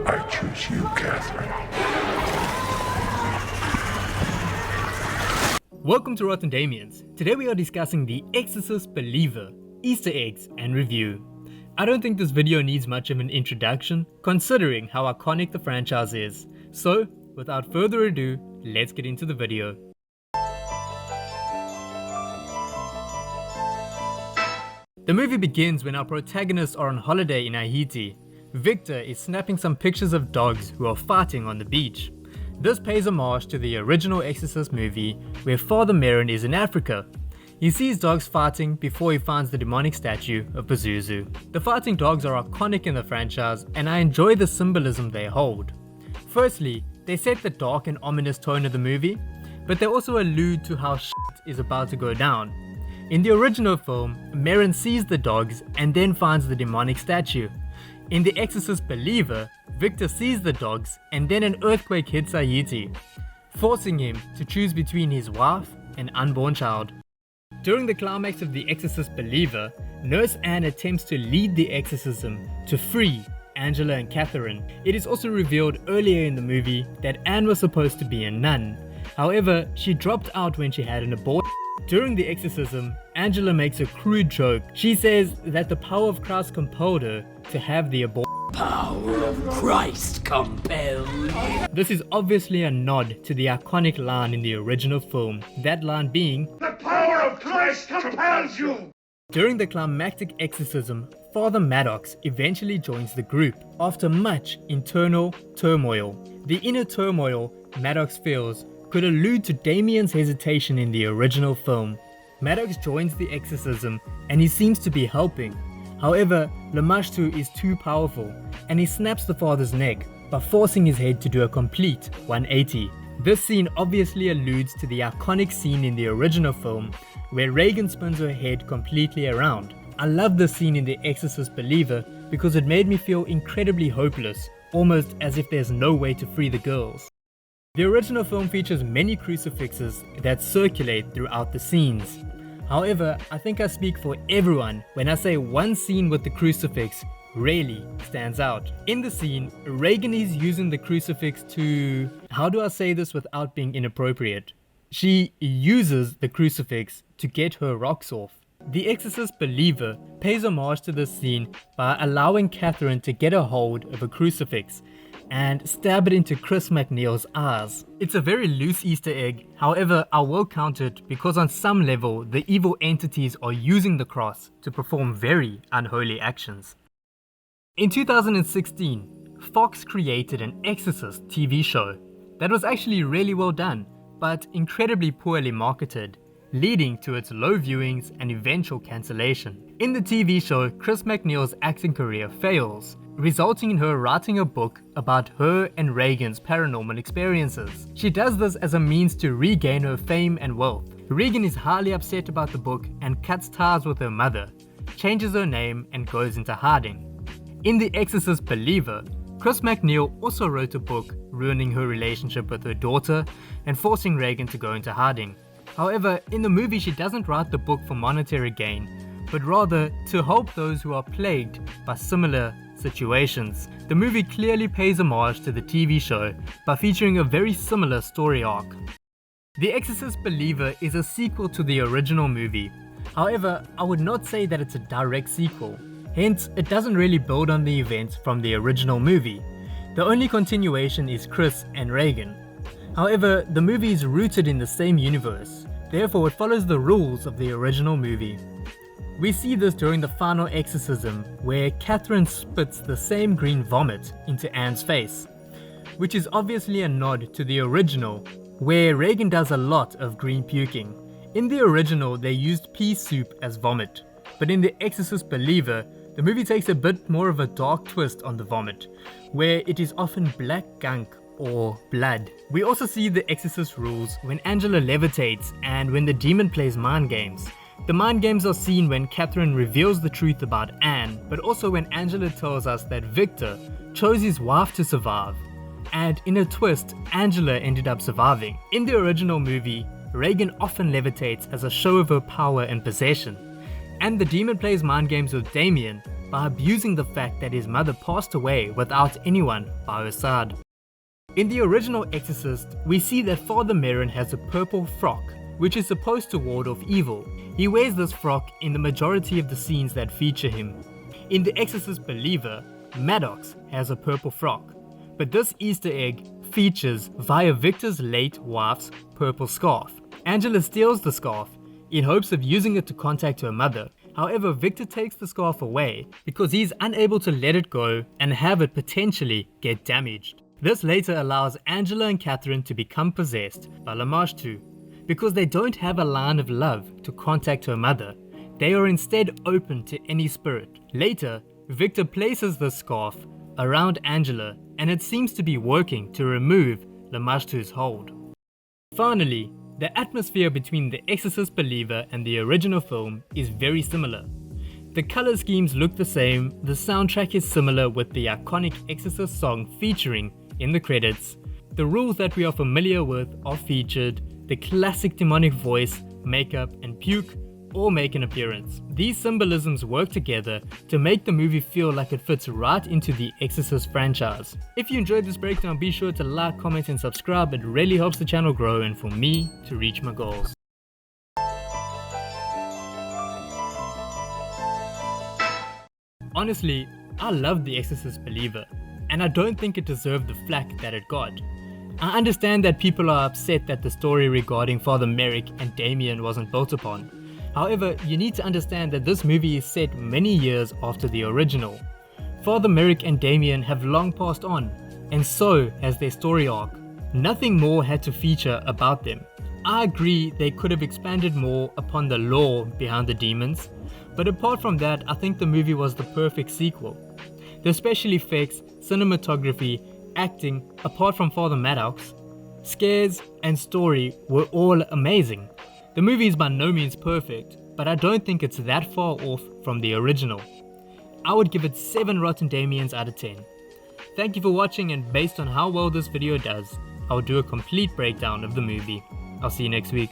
I choose you, Catherine. Welcome to Rotten Damians. Today we are discussing the Exorcist Believer, Easter eggs and review. I don't think this video needs much of an introduction, considering how iconic the franchise is. So, without further ado, let's get into the video. The movie begins when our protagonists are on holiday in Haiti. Victor is snapping some pictures of dogs who are fighting on the beach. This pays homage to the original Exorcist movie where Father Merrin is in Africa. He sees dogs fighting before he finds the demonic statue of Pazuzu. The fighting dogs are iconic in the franchise and I enjoy the symbolism they hold. Firstly, they set the dark and ominous tone of the movie, but they also allude to how shit is about to go down. In the original film, Merrin sees the dogs and then finds the demonic statue. In The Exorcist Believer, Victor sees the dogs and then an earthquake hits Haiti, forcing him to choose between his wife and unborn child. During the climax of The Exorcist Believer, Nurse Anne attempts to lead the exorcism to free Angela and Catherine. It is also revealed earlier in the movie that Anne was supposed to be a nun. However, she dropped out when she had an abortion. During the exorcism, Angela makes a crude joke. She says that the power of Christ compelled her to have the abortion. Power of Christ compelled. This is obviously a nod to the iconic line in the original film, that line being, The power of Christ compels you! During the climactic exorcism, Father Maddox eventually joins the group after much internal turmoil. The inner turmoil Maddox feels could allude to Damien's hesitation in the original film. Maddox joins the exorcism and he seems to be helping. However, Lamashtu is too powerful and he snaps the father's neck by forcing his head to do a complete 180. This scene obviously alludes to the iconic scene in the original film where Regan spins her head completely around. I love this scene in The Exorcist Believer because it made me feel incredibly hopeless, almost as if there's no way to free the girls. The original film features many crucifixes that circulate throughout the scenes. However, I think I speak for everyone when I say one scene with the crucifix really stands out. In the scene, Regan is using the crucifix to... how do I say this without being inappropriate? She uses the crucifix to get her rocks off. The Exorcist Believer pays homage to this scene by allowing Catherine to get a hold of a crucifix and stab it into Chris MacNeil's eyes. It's a very loose Easter egg, however I will count it because on some level the evil entities are using the cross to perform very unholy actions. In 2016, Fox created an Exorcist TV show that was actually really well done, but incredibly poorly marketed, leading to its low viewings and eventual cancellation. In the TV show, Chris MacNeil's acting career fails, resulting in her writing a book about her and Regan's paranormal experiences. She does this as a means to regain her fame and wealth. Regan is highly upset about the book and cuts ties with her mother, changes her name and goes into hiding. In The Exorcist Believer, Chris MacNeil also wrote a book ruining her relationship with her daughter and forcing Regan to go into hiding. However, in the movie she doesn't write the book for monetary gain, but rather to help those who are plagued by similar situations. The movie clearly pays homage to the TV show by featuring a very similar story arc. The Exorcist Believer is a sequel to the original movie. However, I would not say that it's a direct sequel. Hence, it doesn't really build on the events from the original movie. The only continuation is Chris and Regan. However, the movie is rooted in the same universe, therefore it follows the rules of the original movie. We see this during the final exorcism where Catherine spits the same green vomit into Anne's face, which is obviously a nod to the original where Regan does a lot of green puking. In the original they used pea soup as vomit, but in The Exorcist Believer the movie takes a bit more of a dark twist on the vomit, where it is often black gunk or blood. We also see the Exorcist rules when Angela levitates and when the demon plays mind games. The mind games are seen when Catherine reveals the truth about Anne, but also when Angela tells us that Victor chose his wife to survive. And in a twist, Angela ended up surviving. In the original movie, Regan often levitates as a show of her power and possession. And the demon plays mind games with Damien by abusing the fact that his mother passed away without anyone by her side. In the original Exorcist, we see that Father Merrin has a purple frock, which is supposed to ward off evil. He wears this frock in the majority of the scenes that feature him. In The Exorcist Believer, Maddox has a purple frock, but this Easter egg features via Victor's late wife's purple scarf. Angela steals the scarf in hopes of using it to contact her mother. However, Victor takes the scarf away because he's unable to let it go and have it potentially get damaged. This later allows Angela and Catherine to become possessed by Lamashtu. Because they don't have a line of love to contact her mother, they are instead open to any spirit. Later, Victor places the scarf around Angela and it seems to be working to remove Lamashtu's hold. Finally, the atmosphere between The Exorcist Believer and the original film is very similar. The color schemes look the same, the soundtrack is similar with the iconic Exorcist song featuring in the credits. The rules that we are familiar with are featured, the classic demonic voice, makeup and puke all make an appearance. These symbolisms work together to make the movie feel like it fits right into the Exorcist franchise. If you enjoyed this breakdown, be sure to like, comment and subscribe. It really helps the channel grow and for me to reach my goals. Honestly, I love The Exorcist Believer, and I don't think it deserved the flack that it got. I understand that people are upset that the story regarding Father Merrick and Damien wasn't built upon. However, you need to understand that this movie is set many years after the original. Father Merrick and Damien have long passed on, and so has their story arc. Nothing more had to feature about them. I agree they could have expanded more upon the lore behind the demons, but apart from that, I think the movie was the perfect sequel. The special effects, cinematography, acting, apart from Father Maddox, scares and story were all amazing. The movie is by no means perfect, but I don't think it's that far off from the original. I would give it 7 Rotten Damiens out of 10. Thank you for watching, and based on how well this video does, I'll do a complete breakdown of the movie. I'll see you next week.